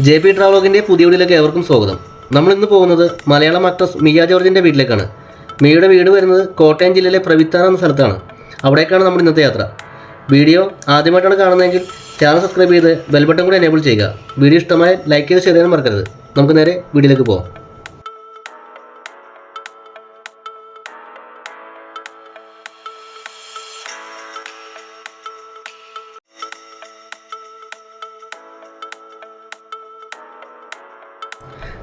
JP ട്രാവലോഗിൻ്റെ പുതിയ വീഡിയോയിലേക്ക് ഏവർക്കും സ്വാഗതം. നമ്മൾ ഇന്ന് പോകുന്നത് മലയാളം ആക്ട്രസ് മിയ ജോർജിൻ്റെ വീട്ടിലേക്കാണ്. മിയയുടെ വീട് വരുന്നത് കോട്ടയം ജില്ലയിലെ പ്രവിത്താനം എന്ന സ്ഥലത്താണ്. അവിടേക്കാണ് നമ്മുടെ ഇന്നത്തെ യാത്ര. വീഡിയോ ആദ്യമായിട്ടാണ് കാണുന്നതെങ്കിൽ ചാനൽ സബ്സ്ക്രൈബ് ചെയ്ത് ബെൽ ബട്ടൺ കൂടി എനേബിൾ ചെയ്യുക. വീഡിയോ ഇഷ്ടമായ ലൈക്ക് ചെയ്ത് ഷെയർ ചെയ്യാൻ മറക്കരുത്. നമുക്ക് നേരെ വീഡിയോയിലേക്ക് പോകാം.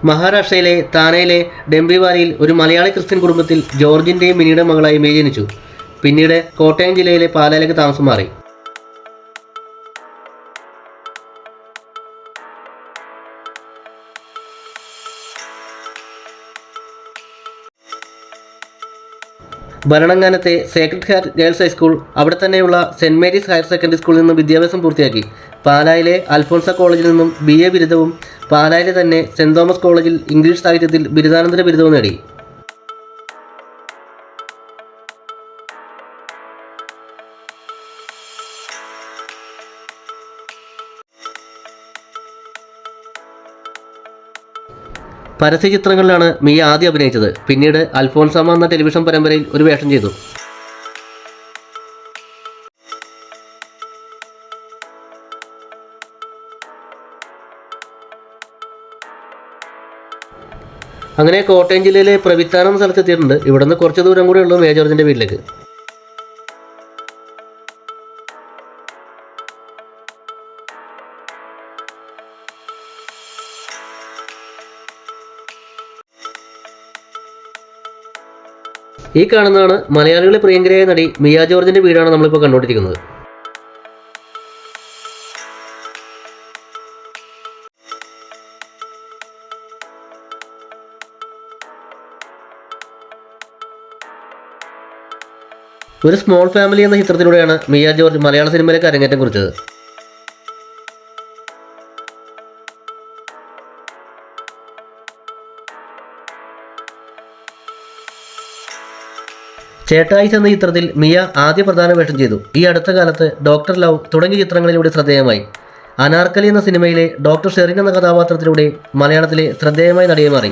മഹാരാഷ്ട്രയിലെ താനെയിലെ ഡെംബിവാലിയിൽ ഒരു മലയാളി ക്രിസ്ത്യൻ കുടുംബത്തിൽ ജോർജിൻ്റെയും മിനിയുടെ മകളായി മിയ ജനിച്ചു. പിന്നീട് കോട്ടയം ജില്ലയിലെ പാലായിലേക്ക് താമസം മാറി. ഭരണങ്ങാനത്തെ സേക്രഡ് ഹാർട്ട് ഗേൾസ് ഹൈസ്കൂൾ, അവിടെ തന്നെയുള്ള സെൻറ് മേരീസ് ഹയർ സെക്കൻഡറി സ്കൂളിൽ നിന്നും വിദ്യാഭ്യാസം പൂർത്തിയാക്കി. പാലായിലെ അൽഫോൺസ കോളേജിൽ നിന്നും BA ബിരുദവും പാലായിലെ തന്നെ സെൻറ് തോമസ് കോളേജിൽ ഇംഗ്ലീഷ് സാഹിത്യത്തിൽ ബിരുദാനന്തര ബിരുദവും നേടി. പരസ്യചിത്രങ്ങളിലാണ് മിയ ആദ്യം അഭിനയിച്ചത്. പിന്നീട് അൽഫോൺസാമ എന്ന ടെലിവിഷൻ പരമ്പരയിൽ ഒരു വേഷം ചെയ്തു. അങ്ങനെ കോട്ടയം ജില്ലയിലെ പ്രവിത്താനം എന്ന സ്ഥലത്തെത്തിയിട്ടുണ്ട്. ഇവിടുന്ന് കുറച്ച് ദൂരം കൂടെ ഉള്ളൂ മിയ ജോർജിൻ്റെ വീട്ടിലേക്ക്. ഈ കാണുന്നതാണ് മലയാളികളെ പ്രിയങ്കരയായ നടി മിയ ജോർജിൻ്റെ വീടാണ് നമ്മളിപ്പോൾ കണ്ടുകൊണ്ടിരിക്കുന്നത്. ഒരു സ്മോൾ ഫാമിലി എന്ന ചിത്രത്തിലൂടെയാണ് മിയ ജോർജ് മലയാള സിനിമയിലേക്ക് അരങ്ങേറ്റം കുറിച്ചത്. ചേട്ടായിസ് എന്ന ചിത്രത്തിൽ മിയ ആദ്യ പ്രധാന വേഷം ചെയ്തു. ഈ അടുത്ത കാലത്ത് ഡോക്ടർ ലവ് തുടങ്ങിയ ചിത്രങ്ങളിലൂടെ ശ്രദ്ധേയമായി. അനാർക്കലി എന്ന സിനിമയിലെ ഡോക്ടർ ഷെറിൻ എന്ന കഥാപാത്രത്തിലൂടെ മലയാളത്തിലെ ശ്രദ്ധേയമായ നടിയെ മാറി.